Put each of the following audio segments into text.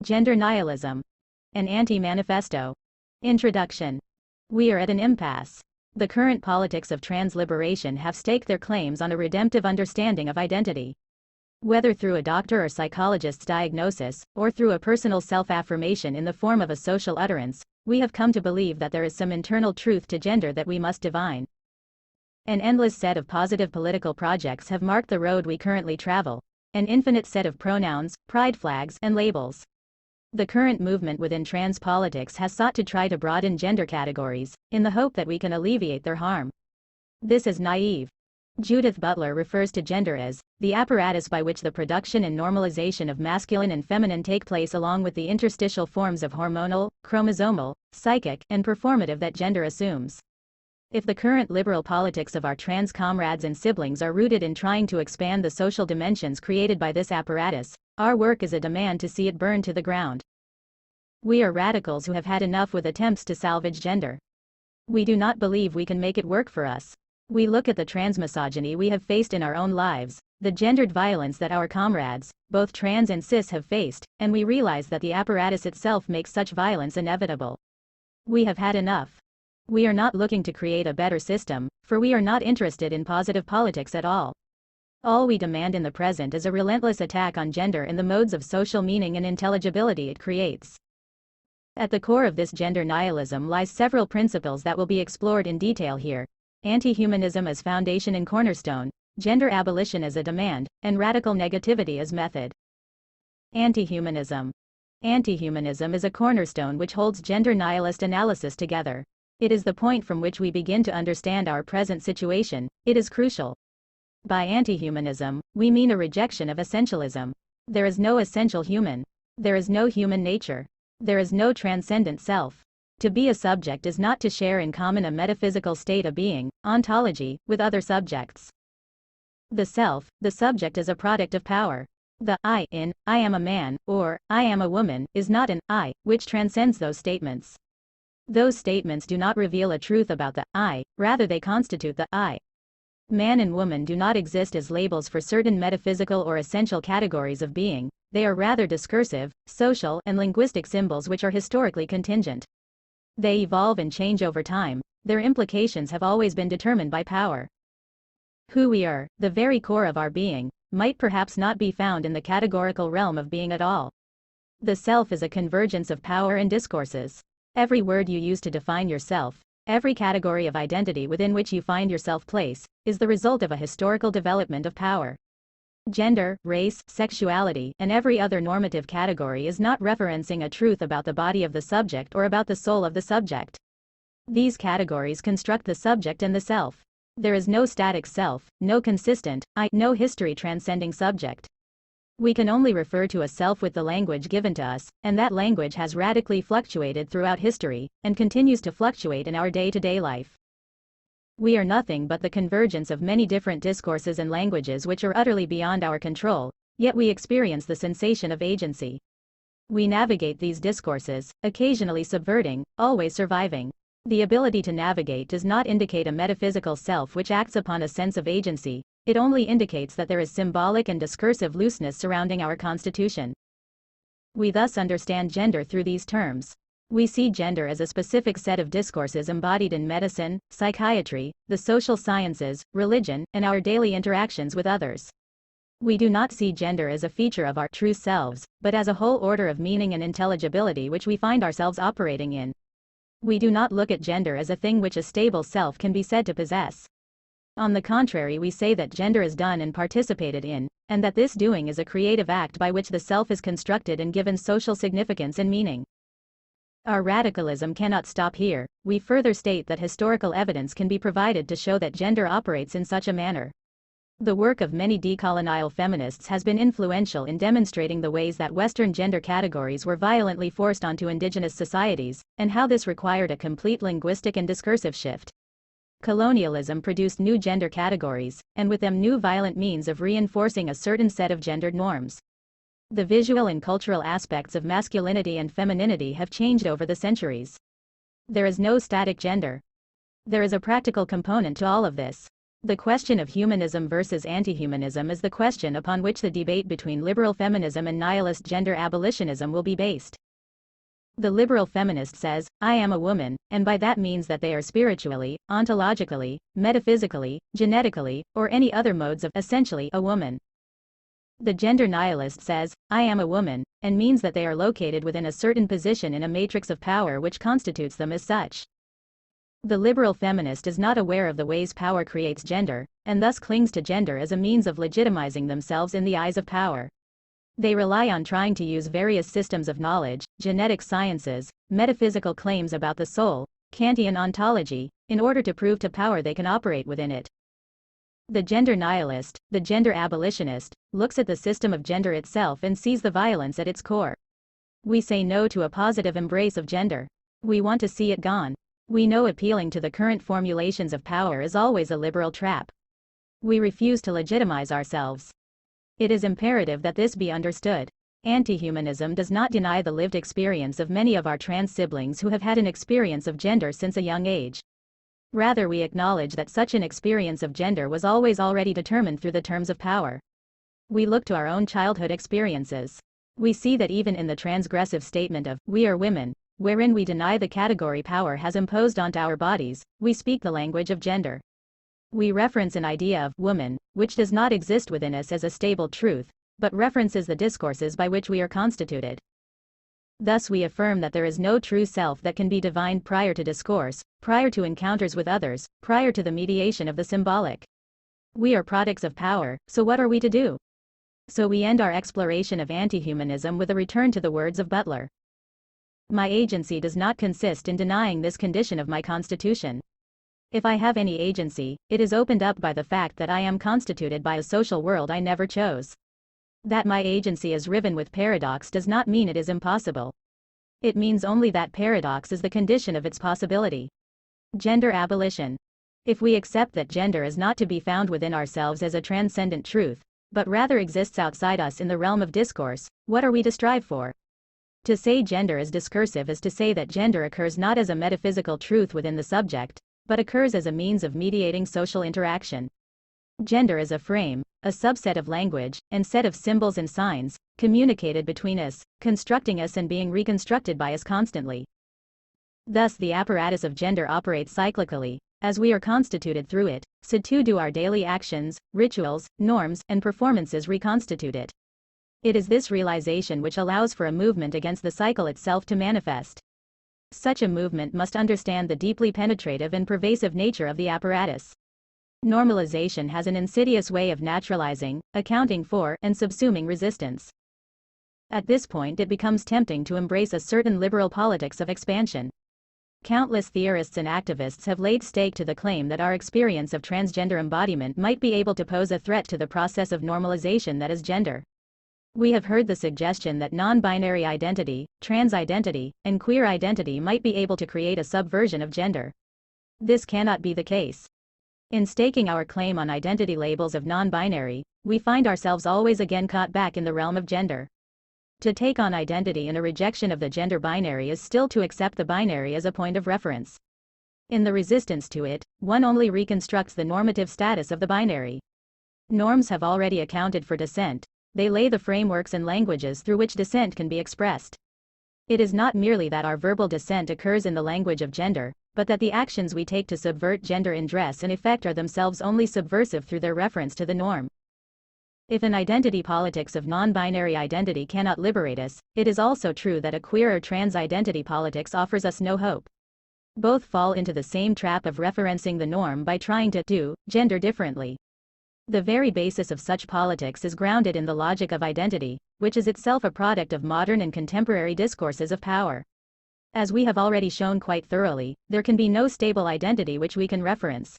Gender Nihilism. An Anti-Manifesto. Introduction. We are at an impasse. The current politics of trans-liberation have staked their claims on a redemptive understanding of identity. Whether through a doctor or psychologist's diagnosis, or through a personal self-affirmation in the form of a social utterance, we have come to believe that there is some internal truth to gender that we must divine. An endless set of positive political projects have marked the road we currently travel, an infinite set of pronouns, pride flags, and labels. The current movement within trans politics has sought to try to broaden gender categories, in the hope that we can alleviate their harm. This is naive. Judith Butler refers to gender as the apparatus by which the production and normalization of masculine and feminine take place, along with the interstitial forms of hormonal, chromosomal, psychic, and performative that gender assumes. If the current liberal politics of our trans comrades and siblings are rooted in trying to expand the social dimensions created by this apparatus, our work is a demand to see it burn to the ground. We are radicals who have had enough with attempts to salvage gender. We do not believe we can make it work for us. We look at the transmisogyny we have faced in our own lives, the gendered violence that our comrades, both trans and cis, have faced, and we realize that the apparatus itself makes such violence inevitable. We have had enough. We are not looking to create a better system, for we are not interested in positive politics at all. All we demand in the present is a relentless attack on gender and the modes of social meaning and intelligibility it creates. At the core of this gender nihilism lies several principles that will be explored in detail here. Anti-humanism as foundation and cornerstone, gender abolition as a demand, and radical negativity as method. Anti-humanism. Anti-humanism is a cornerstone which holds gender nihilist analysis together. It is the point from which we begin to understand our present situation. It is crucial. By anti-humanism, we mean a rejection of essentialism. There is no essential human. There is no human nature. There is no transcendent self. To be a subject is not to share in common a metaphysical state of being, ontology, with other subjects. The self, the subject, is a product of power. The I in, I am a man, or, I am a woman, is not an I, which transcends those statements. Those statements do not reveal a truth about the I, rather they constitute the I. Man and woman do not exist as labels for certain metaphysical or essential categories of being. They are rather discursive, social, and linguistic symbols which are historically contingent. They evolve and change over time. Their implications have always been determined by power. Who we are, the very core of our being, might perhaps not be found in the categorical realm of being at all. The self is a convergence of power and discourses. Every word you use to define yourself, every category of identity within which you find yourself placed, is the result of a historical development of power. Gender, race, sexuality, and every other normative category is not referencing a truth about the body of the subject or about the soul of the subject. These categories construct the subject and the self. There is no static self, no consistent I, no history transcending subject. We can only refer to a self with the language given to us, and that language has radically fluctuated throughout history, and continues to fluctuate in our day-to-day life. We are nothing but the convergence of many different discourses and languages which are utterly beyond our control, yet we experience the sensation of agency. We navigate these discourses, occasionally subverting, always surviving. The ability to navigate does not indicate a metaphysical self which acts upon a sense of agency, it only indicates that there is symbolic and discursive looseness surrounding our constitution. We thus understand gender through these terms. We see gender as a specific set of discourses embodied in medicine, psychiatry, the social sciences, religion, and our daily interactions with others. We do not see gender as a feature of our true selves, but as a whole order of meaning and intelligibility which we find ourselves operating in. We do not look at gender as a thing which a stable self can be said to possess. On the contrary, we say that gender is done and participated in, and that this doing is a creative act by which the self is constructed and given social significance and meaning. Our radicalism cannot stop here. We further state that historical evidence can be provided to show that gender operates in such a manner. The work of many decolonial feminists has been influential in demonstrating the ways that Western gender categories were violently forced onto indigenous societies, and how this required a complete linguistic and discursive shift. Colonialism produced new gender categories, and with them new violent means of reinforcing a certain set of gendered norms. The visual and cultural aspects of masculinity and femininity have changed over the centuries. There is no static gender. There is a practical component to all of this. The question of humanism versus anti-humanism is the question upon which the debate between liberal feminism and nihilist gender abolitionism will be based. The liberal feminist says, I am a woman, and by that means that they are spiritually, ontologically, metaphysically, genetically, or any other modes of essentially a woman. The gender nihilist says, I am a woman, and means that they are located within a certain position in a matrix of power which constitutes them as such. The liberal feminist is not aware of the ways power creates gender, and thus clings to gender as a means of legitimizing themselves in the eyes of power. They rely on trying to use various systems of knowledge, genetic sciences, metaphysical claims about the soul, Kantian ontology, in order to prove to power they can operate within it. The gender nihilist, the gender abolitionist, looks at the system of gender itself and sees the violence at its core. We say no to a positive embrace of gender. We want to see it gone. We know appealing to the current formulations of power is always a liberal trap. We refuse to legitimize ourselves. It is imperative that this be understood. Anti-humanism does not deny the lived experience of many of our trans siblings who have had an experience of gender since a young age. Rather, we acknowledge that such an experience of gender was always already determined through the terms of power. We look to our own childhood experiences. We see that even in the transgressive statement of, we are women, wherein we deny the category power has imposed onto our bodies, we speak the language of gender. We reference an idea of woman, which does not exist within us as a stable truth, but references the discourses by which we are constituted. Thus we affirm that there is no true self that can be divined prior to discourse, prior to encounters with others, prior to the mediation of the symbolic. We are products of power, so what are we to do? So we end our exploration of anti-humanism with a return to the words of Butler. My agency does not consist in denying this condition of my constitution. If I have any agency, it is opened up by the fact that I am constituted by a social world I never chose. That my agency is riven with paradox does not mean it is impossible. It means only that paradox is the condition of its possibility. Gender abolition. If we accept that gender is not to be found within ourselves as a transcendent truth, but rather exists outside us in the realm of discourse, what are we to strive for? To say gender is discursive is to say that gender occurs not as a metaphysical truth within the subject, but occurs as a means of mediating social interaction. Gender is a frame, a subset of language, and set of symbols and signs, communicated between us, constructing us and being reconstructed by us constantly. Thus the apparatus of gender operates cyclically, as we are constituted through it, so too do our daily actions, rituals, norms, and performances reconstitute it. It is this realization which allows for a movement against the cycle itself to manifest. Such a movement must understand the deeply penetrative and pervasive nature of the apparatus. Normalization has an insidious way of naturalizing, accounting for, and subsuming resistance. At this point it becomes tempting to embrace a certain liberal politics of expansion. Countless theorists and activists have laid stake to the claim that our experience of transgender embodiment might be able to pose a threat to the process of normalization that is gender. We have heard the suggestion that non-binary identity, trans identity, and queer identity might be able to create a subversion of gender. This cannot be the case. In staking our claim on identity labels of non-binary, we find ourselves always again caught back in the realm of gender. To take on identity in a rejection of the gender binary is still to accept the binary as a point of reference. In the resistance to it, one only reconstructs the normative status of the binary. Norms have already accounted for dissent. They lay the frameworks and languages through which dissent can be expressed. It is not merely that our verbal dissent occurs in the language of gender, but that the actions we take to subvert gender in dress and effect are themselves only subversive through their reference to the norm. If an identity politics of non-binary identity cannot liberate us, it is also true that a queer or trans identity politics offers us no hope. Both fall into the same trap of referencing the norm by trying to do gender differently. The very basis of such politics is grounded in the logic of identity, which is itself a product of modern and contemporary discourses of power. As we have already shown quite thoroughly, there can be no stable identity which we can reference.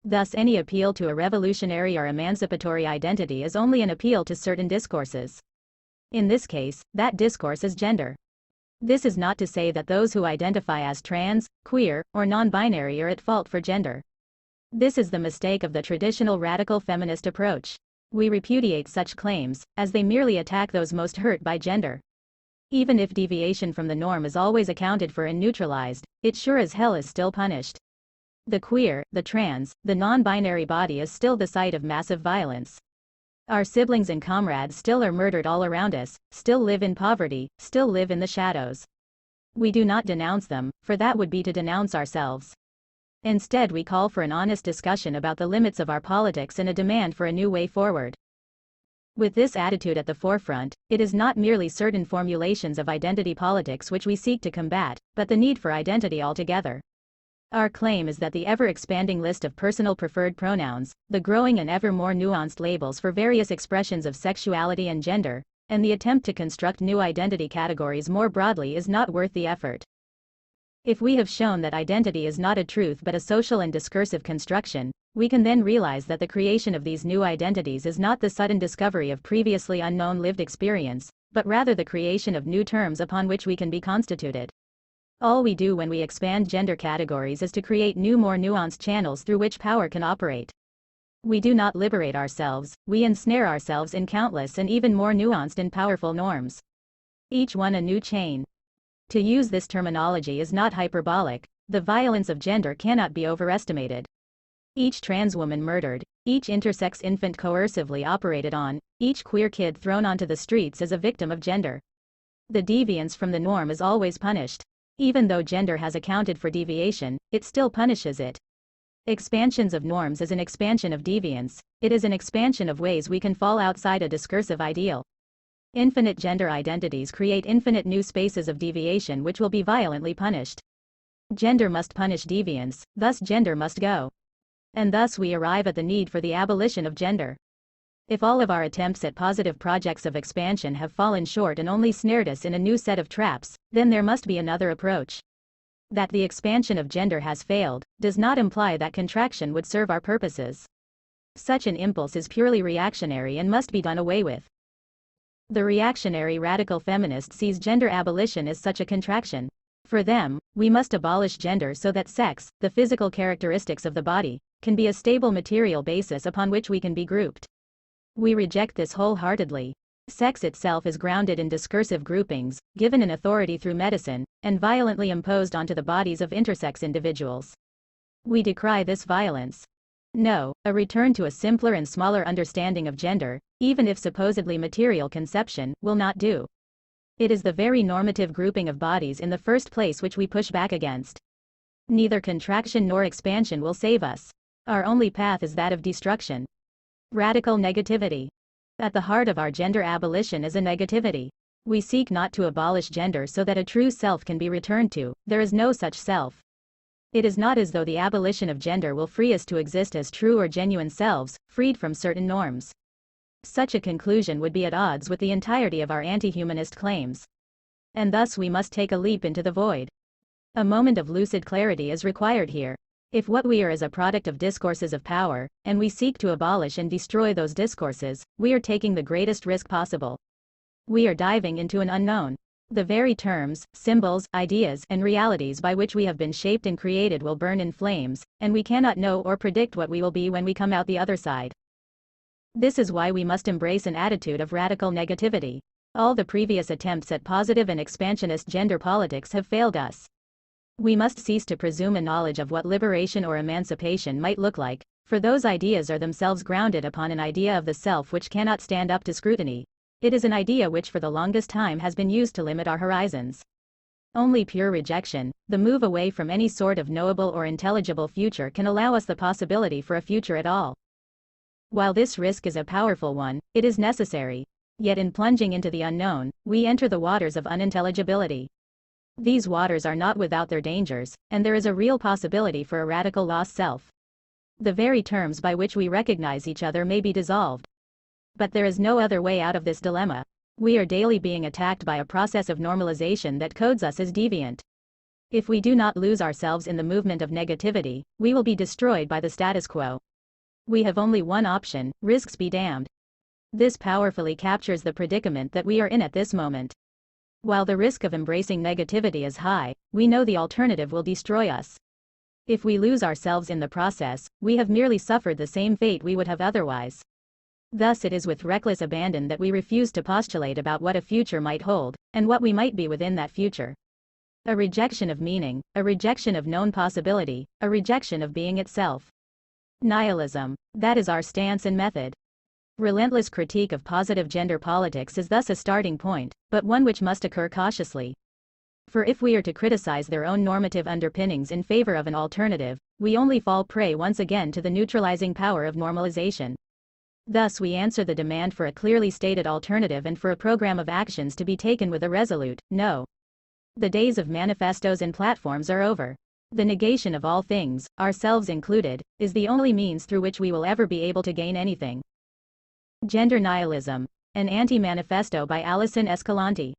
Thus any appeal to a revolutionary or emancipatory identity is only an appeal to certain discourses. In this case, that discourse is gender. This is not to say that those who identify as trans, queer, or non-binary are at fault for gender. This is the mistake of the traditional radical feminist approach. We repudiate such claims, as they merely attack those most hurt by gender. Even if deviation from the norm is always accounted for and neutralized, it sure as hell is still punished. The queer, the trans, the non-binary body is still the site of massive violence. Our siblings and comrades still are murdered all around us, still live in poverty, still live in the shadows. We do not denounce them, for that would be to denounce ourselves. Instead, we call for an honest discussion about the limits of our politics and a demand for a new way forward. With this attitude at the forefront, it is not merely certain formulations of identity politics which we seek to combat, but the need for identity altogether. Our claim is that the ever-expanding list of personal preferred pronouns, the growing and ever more nuanced labels for various expressions of sexuality and gender, and the attempt to construct new identity categories more broadly is not worth the effort. If we have shown that identity is not a truth but a social and discursive construction, we can then realize that the creation of these new identities is not the sudden discovery of previously unknown lived experience, but rather the creation of new terms upon which we can be constituted. All we do when we expand gender categories is to create new, more nuanced channels through which power can operate. We do not liberate ourselves, we ensnare ourselves in countless and even more nuanced and powerful norms. Each one a new chain. To use this terminology is not hyperbolic, the violence of gender cannot be overestimated. Each trans woman murdered, each intersex infant coercively operated on, each queer kid thrown onto the streets is a victim of gender. The deviance from the norm is always punished. Even though gender has accounted for deviation, it still punishes it. Expansions of norms is an expansion of deviance, it is an expansion of ways we can fall outside a discursive ideal. Infinite gender identities create infinite new spaces of deviation which will be violently punished. Gender must punish deviance, thus gender must go. And thus we arrive at the need for the abolition of gender. If all of our attempts at positive projects of expansion have fallen short and only snared us in a new set of traps, then there must be another approach. That the expansion of gender has failed, does not imply that contraction would serve our purposes. Such an impulse is purely reactionary and must be done away with. The reactionary radical feminist sees gender abolition as such a contraction. For them, we must abolish gender so that sex, the physical characteristics of the body, can be a stable material basis upon which we can be grouped. We reject this wholeheartedly. Sex itself is grounded in discursive groupings, given an authority through medicine, and violently imposed onto the bodies of intersex individuals. We decry this violence. No, a return to a simpler and smaller understanding of gender, even if supposedly material conception, will not do. It is the very normative grouping of bodies in the first place which we push back against. Neither contraction nor expansion will save us. Our only path is that of destruction. Radical negativity. At the heart of our gender abolition is a negativity. We seek not to abolish gender so that a true self can be returned to, there is no such self. It is not as though the abolition of gender will free us to exist as true or genuine selves, freed from certain norms. Such a conclusion would be at odds with the entirety of our anti-humanist claims. And thus we must take a leap into the void. A moment of lucid clarity is required here. If what we are is a product of discourses of power, and we seek to abolish and destroy those discourses, we are taking the greatest risk possible. We are diving into an unknown. The very terms, symbols, ideas, and realities by which we have been shaped and created will burn in flames, and we cannot know or predict what we will be when we come out the other side. This is why we must embrace an attitude of radical negativity. All the previous attempts at positive and expansionist gender politics have failed us. We must cease to presume a knowledge of what liberation or emancipation might look like, for those ideas are themselves grounded upon an idea of the self which cannot stand up to scrutiny. It is an idea which for the longest time has been used to limit our horizons. Only pure rejection, the move away from any sort of knowable or intelligible future, can allow us the possibility for a future at all. While this risk is a powerful one, it is necessary. Yet in plunging into the unknown, we enter the waters of unintelligibility. These waters are not without their dangers, and there is a real possibility for a radical lost self. The very terms by which we recognize each other may be dissolved. But there is no other way out of this dilemma. We are daily being attacked by a process of normalization that codes us as deviant. If we do not lose ourselves in the movement of negativity, we will be destroyed by the status quo. We have only one option: risks be damned. This powerfully captures the predicament that we are in at this moment. While the risk of embracing negativity is high, we know the alternative will destroy us. If we lose ourselves in the process, we have merely suffered the same fate we would have otherwise. Thus it is with reckless abandon that we refuse to postulate about what a future might hold, and what we might be within that future. A rejection of meaning, a rejection of known possibility, a rejection of being itself. Nihilism. That is our stance and method. Relentless critique of positive gender politics is thus a starting point, but one which must occur cautiously. For if we are to criticize their own normative underpinnings in favor of an alternative, we only fall prey once again to the neutralizing power of normalization. Thus we answer the demand for a clearly stated alternative and for a program of actions to be taken with a resolute no. The days of manifestos and platforms are over. The negation of all things, ourselves included, is the only means through which we will ever be able to gain anything. Gender Nihilism. An Anti-Manifesto by Alyson Escalante.